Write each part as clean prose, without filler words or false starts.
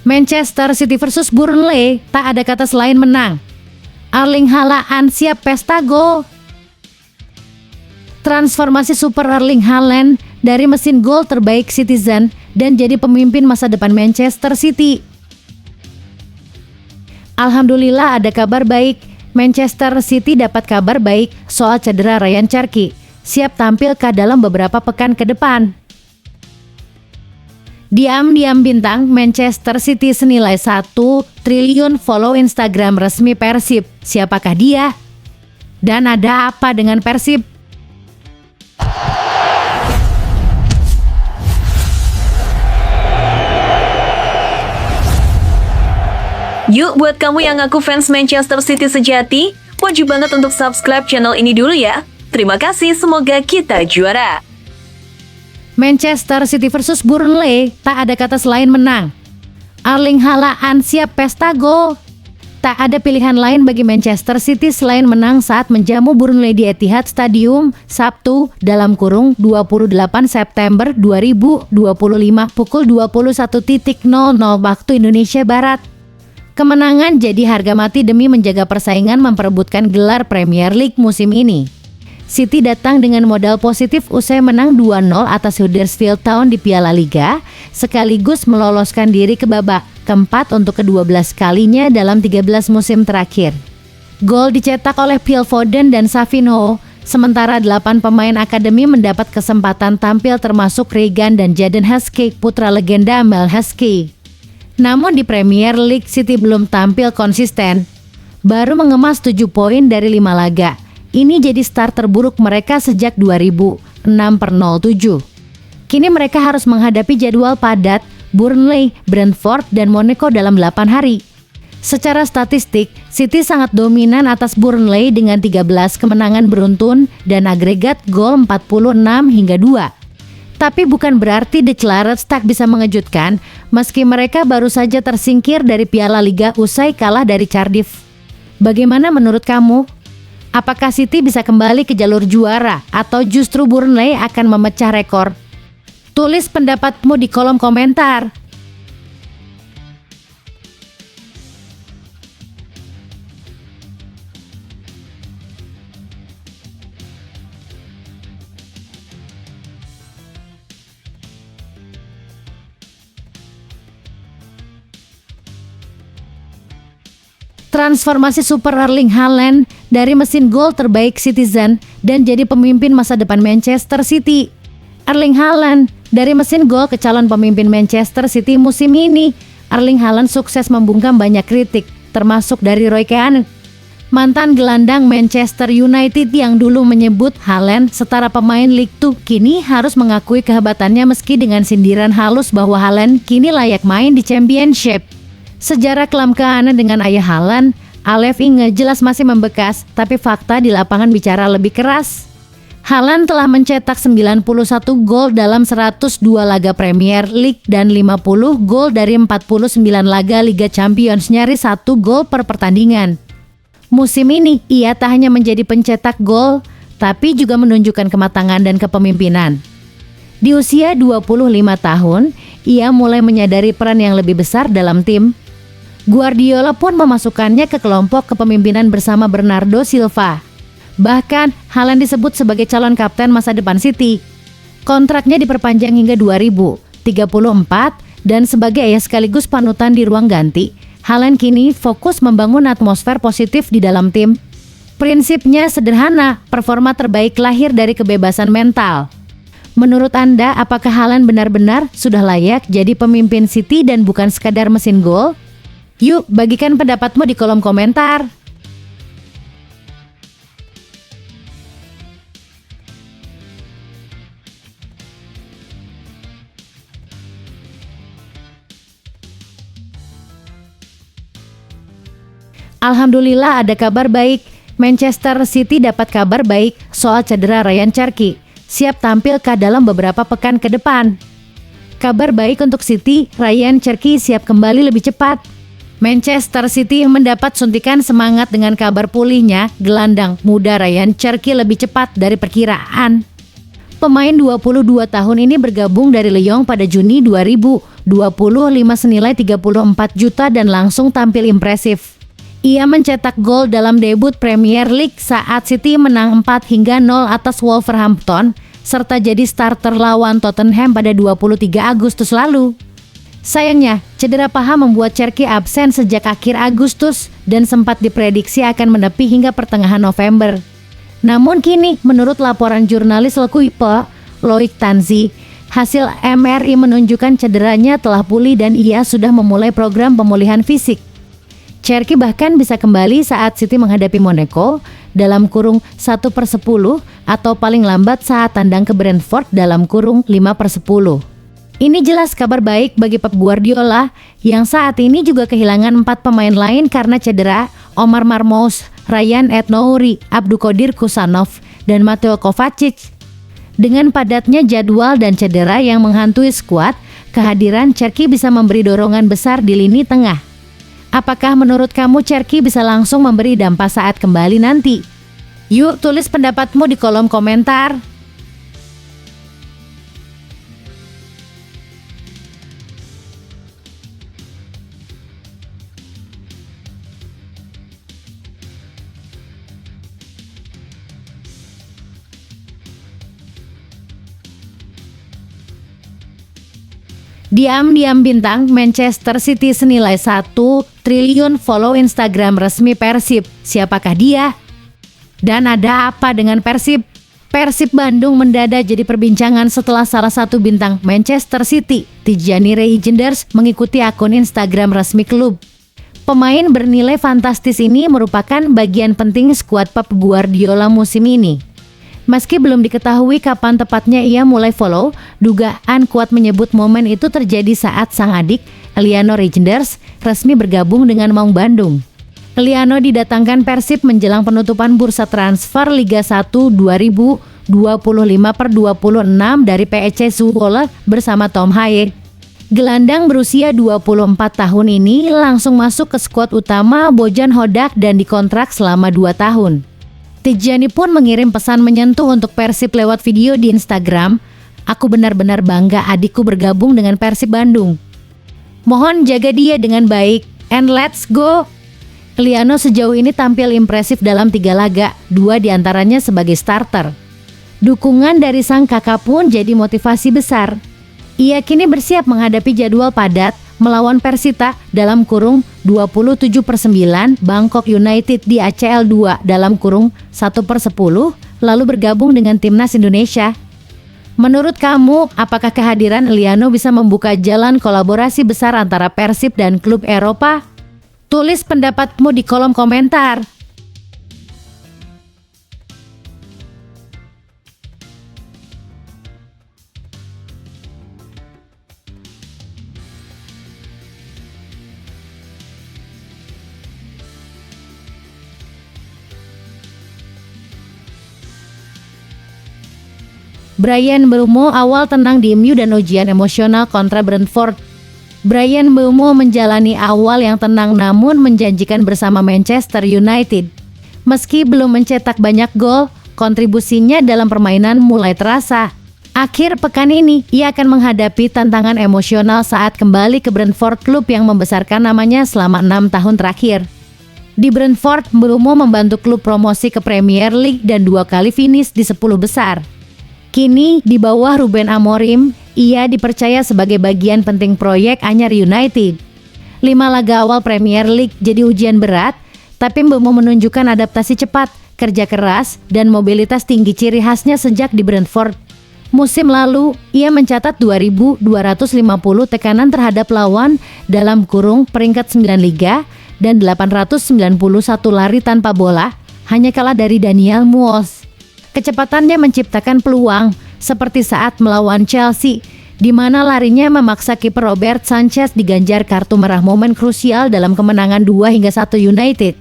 Manchester City versus Burnley, tak ada kata selain menang. Erling Haaland siap pesta gol. Transformasi super Erling Haaland dari mesin gol terbaik Citizen dan jadi pemimpin masa depan Manchester City. Alhamdulillah ada kabar baik. Manchester City dapat kabar baik soal cedera Ryan Cherki. Siap tampilkah dalam beberapa pekan ke depan? Diam-diam bintang Manchester City senilai 1 triliun follow Instagram resmi Persib. Siapakah dia? Dan ada apa dengan Persib? Yuk, buat kamu yang ngaku fans Manchester City sejati, wajib banget untuk subscribe channel ini dulu ya. Terima kasih, semoga kita juara. Manchester City versus Burnley, tak ada kata selain menang. Erling Haaland siap pesta gol. Tak ada pilihan lain bagi Manchester City selain menang saat menjamu Burnley di Etihad Stadium Sabtu (28 September 2025 pukul 21.00 waktu Indonesia Barat. Kemenangan jadi harga mati demi menjaga persaingan memperebutkan gelar Premier League musim ini. City datang dengan modal positif usai menang 2-0 atas Huddersfield Town di Piala Liga, sekaligus meloloskan diri ke babak keempat untuk ke-12 kalinya dalam 13 musim terakhir. Gol dicetak oleh Phil Foden dan Savinho, sementara 8 pemain akademi mendapat kesempatan tampil termasuk Regan dan Jadon Heskey, putra legenda Mel Heskey. Namun di Premier League City belum tampil konsisten, baru mengemas 7 poin dari 5 laga. Ini jadi start terburuk mereka sejak 2006/07. Kini mereka harus menghadapi jadwal padat Burnley, Brentford, dan Monaco dalam 8 hari. Secara statistik, City sangat dominan atas Burnley dengan 13 kemenangan beruntun dan agregat gol 46-2. Tapi bukan berarti The Clarets tak bisa mengejutkan meski mereka baru saja tersingkir dari Piala Liga usai kalah dari Cardiff. Bagaimana menurut kamu? Apakah City bisa kembali ke jalur juara atau justru Burnley akan memecah rekor? Tulis pendapatmu di kolom komentar. Transformasi super Erling Haaland dari mesin gol terbaik Citizen dan jadi pemimpin masa depan Manchester City. Erling Haaland dari mesin gol ke calon pemimpin Manchester City musim ini. Erling Haaland sukses membungkam banyak kritik, termasuk dari Roy Keane, mantan gelandang Manchester United yang dulu menyebut Haaland setara pemain League 2, kini harus mengakui kehebatannya meski dengan sindiran halus bahwa Haaland kini layak main di Championship. Sejarah kelam Keane dengan ayah Haaland, Alev Inge jelas masih membekas, tapi fakta di lapangan bicara lebih keras. Haaland telah mencetak 91 gol dalam 102 laga Premier League dan 50 gol dari 49 laga Liga Champions, nyaris 1 gol per pertandingan. Musim ini, ia tak hanya menjadi pencetak gol, tapi juga menunjukkan kematangan dan kepemimpinan. Di usia 25 tahun, ia mulai menyadari peran yang lebih besar dalam tim. Guardiola pun memasukkannya ke kelompok kepemimpinan bersama Bernardo Silva. Bahkan, Haaland disebut sebagai calon kapten masa depan City. Kontraknya diperpanjang hingga 2034 dan sebagai ayah sekaligus panutan di ruang ganti, Haaland kini fokus membangun atmosfer positif di dalam tim. Prinsipnya sederhana, performa terbaik lahir dari kebebasan mental. Menurut Anda, apakah Haaland benar-benar sudah layak jadi pemimpin City dan bukan sekadar mesin gol? Yuk, bagikan pendapatmu di kolom komentar. Alhamdulillah ada kabar baik. Manchester City dapat kabar baik soal cedera Ryan Cherki. Siap tampilkah dalam beberapa pekan ke depan? Kabar baik untuk City, Ryan Cherki siap kembali lebih cepat. Manchester City mendapat suntikan semangat dengan kabar pulihnya gelandang muda Ryan Cherki lebih cepat dari perkiraan. Pemain 22 tahun ini bergabung dari Lyon pada Juni 2025 senilai 34 juta dan langsung tampil impresif. Ia mencetak gol dalam debut Premier League saat City menang 4-0 atas Wolverhampton, serta jadi starter lawan Tottenham pada 23 Agustus lalu. Sayangnya, cedera paha membuat Cherki absen sejak akhir Agustus dan sempat diprediksi akan menepi hingga pertengahan November. Namun kini, menurut laporan jurnalis L'Equipe, Loic Tanzi, hasil MRI menunjukkan cederanya telah pulih dan ia sudah memulai program pemulihan fisik. Cherki bahkan bisa kembali saat City menghadapi Monaco dalam kurung 1/10 atau paling lambat saat tandang ke Brentford dalam kurung 5/10. Ini jelas kabar baik bagi Pep Guardiola yang saat ini juga kehilangan 4 pemain lain karena cedera: Omar Marmoush, Ryan Aït-Nouri, Abdulkadir Kusanov, dan Mateo Kovacic. Dengan padatnya jadwal dan cedera yang menghantui skuad, kehadiran Cherki bisa memberi dorongan besar di lini tengah. Apakah menurut kamu Cherki bisa langsung memberi dampak saat kembali nanti? Yuk tulis pendapatmu di kolom komentar. Diam-diam bintang Manchester City senilai 1 triliun follow Instagram resmi Persib. Siapakah dia? Dan ada apa dengan Persib? Persib Bandung mendadak jadi perbincangan setelah salah satu bintang Manchester City, Tijani Reijnders, mengikuti akun Instagram resmi klub. Pemain bernilai fantastis ini merupakan bagian penting skuad Pep Guardiola musim ini. Meski belum diketahui kapan tepatnya ia mulai follow, dugaan kuat menyebut momen itu terjadi saat sang adik, Eliano Reijnders, resmi bergabung dengan Maung Bandung. Eliano didatangkan Persib menjelang penutupan bursa transfer Liga 1 2025/26 dari PSC Zwolle bersama Tom Haye. Gelandang berusia 24 tahun ini langsung masuk ke skuad utama Bojan Hodak dan dikontrak selama 2 tahun. Tijani pun mengirim pesan menyentuh untuk Persib lewat video di Instagram. "Aku benar-benar bangga adikku bergabung dengan Persib Bandung. Mohon jaga dia dengan baik, and let's go." Eliano sejauh ini tampil impresif dalam 3 laga, 2 diantaranya sebagai starter. Dukungan dari sang kakak pun jadi motivasi besar. Ia kini bersiap menghadapi jadwal padat melawan Persita dalam kurung 27/9, Bangkok United di ACL 2 dalam kurung 1/10, lalu bergabung dengan timnas Indonesia. Menurut kamu, apakah kehadiran Eliano bisa membuka jalan kolaborasi besar antara Persib dan klub Eropa? Tulis pendapatmu di kolom komentar. Bryan Mbeumo awal tenang di MU dan ujian emosional kontra Brentford. Bryan Mbeumo menjalani awal yang tenang namun menjanjikan bersama Manchester United. Meski belum mencetak banyak gol, kontribusinya dalam permainan mulai terasa. Akhir pekan ini, ia akan menghadapi tantangan emosional saat kembali ke Brentford, klub yang membesarkan namanya selama 6 tahun terakhir. Di Brentford, Mbeumo membantu klub promosi ke Premier League dan 2 kali finish di 10 besar. Kini, di bawah Ruben Amorim, ia dipercaya sebagai bagian penting proyek anyar United. 5 laga awal Premier League jadi ujian berat, tapi Mbeumo menunjukkan adaptasi cepat, kerja keras, dan mobilitas tinggi ciri khasnya sejak di Brentford. Musim lalu, ia mencatat 2.250 tekanan terhadap lawan dalam kurung peringkat 9 Liga dan 891 lari tanpa bola, hanya kalah dari Daniel Muoz. Kecepatannya menciptakan peluang, seperti saat melawan Chelsea, di mana larinya memaksa kiper Robert Sanchez diganjar kartu merah momen krusial dalam kemenangan 2-1 United.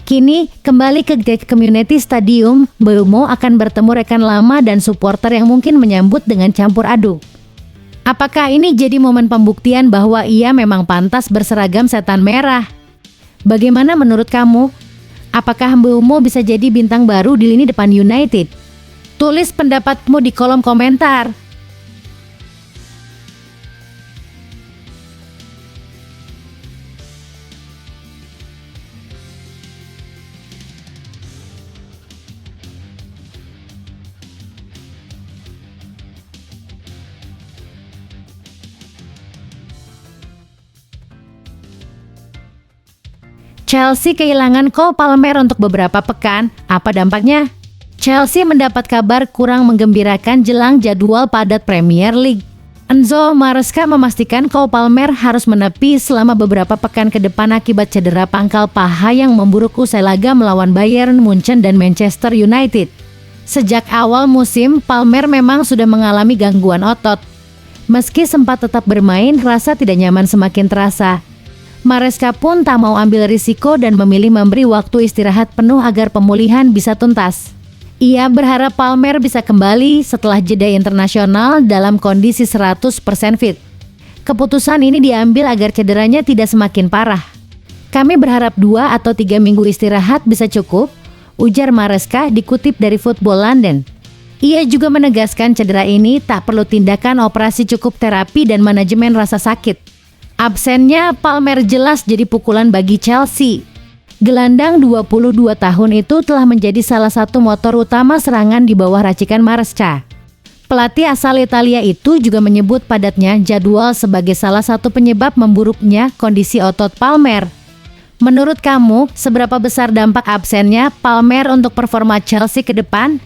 Kini, kembali ke GEC Community Stadium, Mbeumo akan bertemu rekan lama dan supporter yang mungkin menyambut dengan campur aduk. Apakah ini jadi momen pembuktian bahwa ia memang pantas berseragam setan merah? Bagaimana menurut kamu? Apakah Mbeumo bisa jadi bintang baru di lini depan United? Tulis pendapatmu di kolom komentar. Chelsea kehilangan Cole Palmer untuk beberapa pekan. Apa dampaknya? Chelsea mendapat kabar kurang menggembirakan jelang jadwal padat Premier League. Enzo Maresca memastikan Cole Palmer harus menepi selama beberapa pekan ke depan akibat cedera pangkal paha yang memburuk usai laga melawan Bayern Munchen dan Manchester United. Sejak awal musim, Palmer memang sudah mengalami gangguan otot. Meski sempat tetap bermain, rasa tidak nyaman semakin terasa. Maresca pun tak mau ambil risiko dan memilih memberi waktu istirahat penuh agar pemulihan bisa tuntas. Ia berharap Palmer bisa kembali setelah jeda internasional dalam kondisi 100% fit. Keputusan ini diambil agar cederanya tidak semakin parah. Kami berharap 2 atau 3 minggu istirahat bisa cukup, ujar Maresca dikutip dari Football London. Ia juga menegaskan cedera ini tak perlu tindakan operasi, cukup terapi dan manajemen rasa sakit. Absennya Palmer jelas jadi pukulan bagi Chelsea. Gelandang 22 tahun itu telah menjadi salah satu motor utama serangan di bawah racikan Maresca. Pelatih asal Italia itu juga menyebut padatnya jadwal sebagai salah satu penyebab memburuknya kondisi otot Palmer. Menurut kamu, seberapa besar dampak absennya Palmer untuk performa Chelsea ke depan?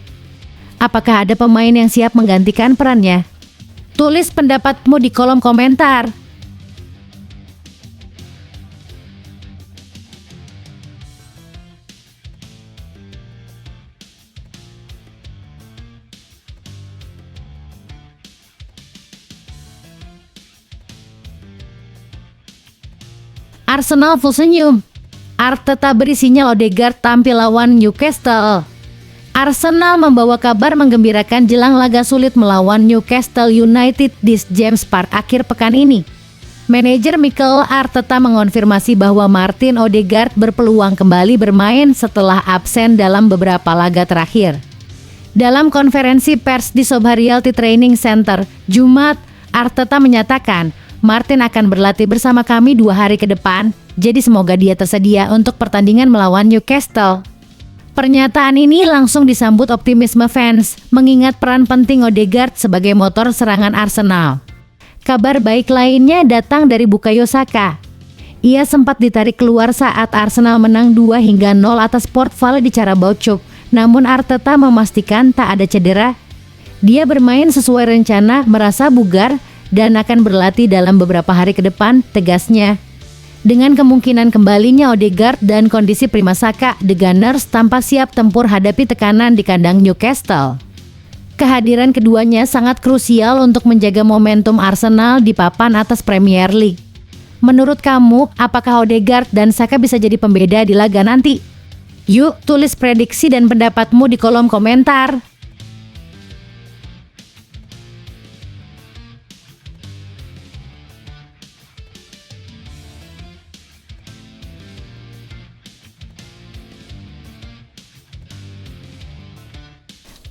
Apakah ada pemain yang siap menggantikan perannya? Tulis pendapatmu di kolom komentar. Arsenal full senyum. Arteta beri sinyal Odegaard tampil lawan Newcastle. Arsenal membawa kabar menggembirakan jelang laga sulit melawan Newcastle United di James Park akhir pekan ini. Manajer Mikel Arteta mengonfirmasi bahwa Martin Odegaard berpeluang kembali bermain setelah absen dalam beberapa laga terakhir. Dalam konferensi pers di Soba Realty Training Center, Jumat, Arteta menyatakan, Martin akan berlatih bersama kami 2 hari ke depan, jadi semoga dia tersedia untuk pertandingan melawan Newcastle. Pernyataan ini langsung disambut optimisme fans, mengingat peran penting Odegaard sebagai motor serangan Arsenal. Kabar baik lainnya datang dari Bukayo Saka. Ia sempat ditarik keluar saat Arsenal menang 2-0 atas Port Vale di Carabao Cup, namun Arteta memastikan tak ada cedera. Dia bermain sesuai rencana, merasa bugar, dan akan berlatih dalam beberapa hari ke depan, tegasnya. Dengan kemungkinan kembalinya Odegaard dan kondisi prima Saka, The Gunners tampak siap tempur hadapi tekanan di kandang Newcastle. Kehadiran keduanya sangat krusial untuk menjaga momentum Arsenal di papan atas Premier League. Menurut kamu, apakah Odegaard dan Saka bisa jadi pembeda di laga nanti? Yuk, tulis prediksi dan pendapatmu di kolom komentar.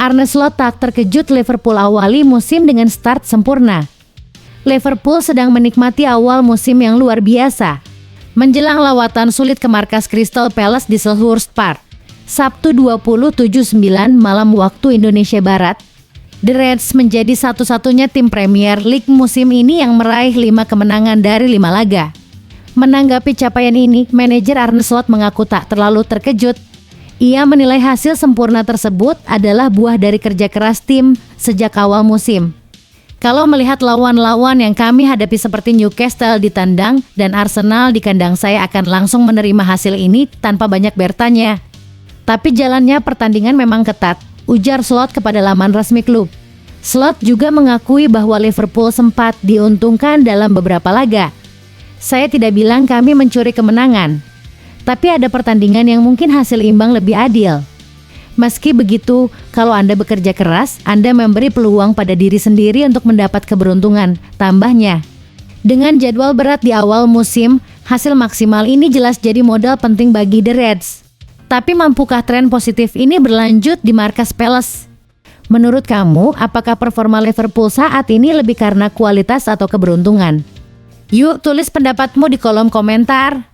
Arne Slot tak terkejut Liverpool awali musim dengan start sempurna. Liverpool sedang menikmati awal musim yang luar biasa. Menjelang lawatan sulit ke markas Crystal Palace di Selhurst Park, Sabtu 27/9 malam waktu Indonesia Barat, The Reds menjadi satu-satunya tim Premier League musim ini yang meraih 5 kemenangan dari 5 laga. Menanggapi capaian ini, manajer Arne Slot mengaku tak terlalu terkejut. Ia menilai hasil sempurna tersebut adalah buah dari kerja keras tim sejak awal musim. Kalau melihat lawan-lawan yang kami hadapi seperti Newcastle di tandang dan Arsenal di kandang, saya akan langsung menerima hasil ini tanpa banyak bertanya. Tapi jalannya pertandingan memang ketat, ujar Slot kepada laman resmi klub. Slot juga mengakui bahwa Liverpool sempat diuntungkan dalam beberapa laga. Saya tidak bilang kami mencuri kemenangan, tapi ada pertandingan yang mungkin hasil imbang lebih adil. Meski begitu, kalau Anda bekerja keras, Anda memberi peluang pada diri sendiri untuk mendapat keberuntungan, tambahnya. Dengan jadwal berat di awal musim, hasil maksimal ini jelas jadi modal penting bagi The Reds. Tapi mampukah tren positif ini berlanjut di markas Palace? Menurut kamu, apakah performa Liverpool saat ini lebih karena kualitas atau keberuntungan? Yuk tulis pendapatmu di kolom komentar.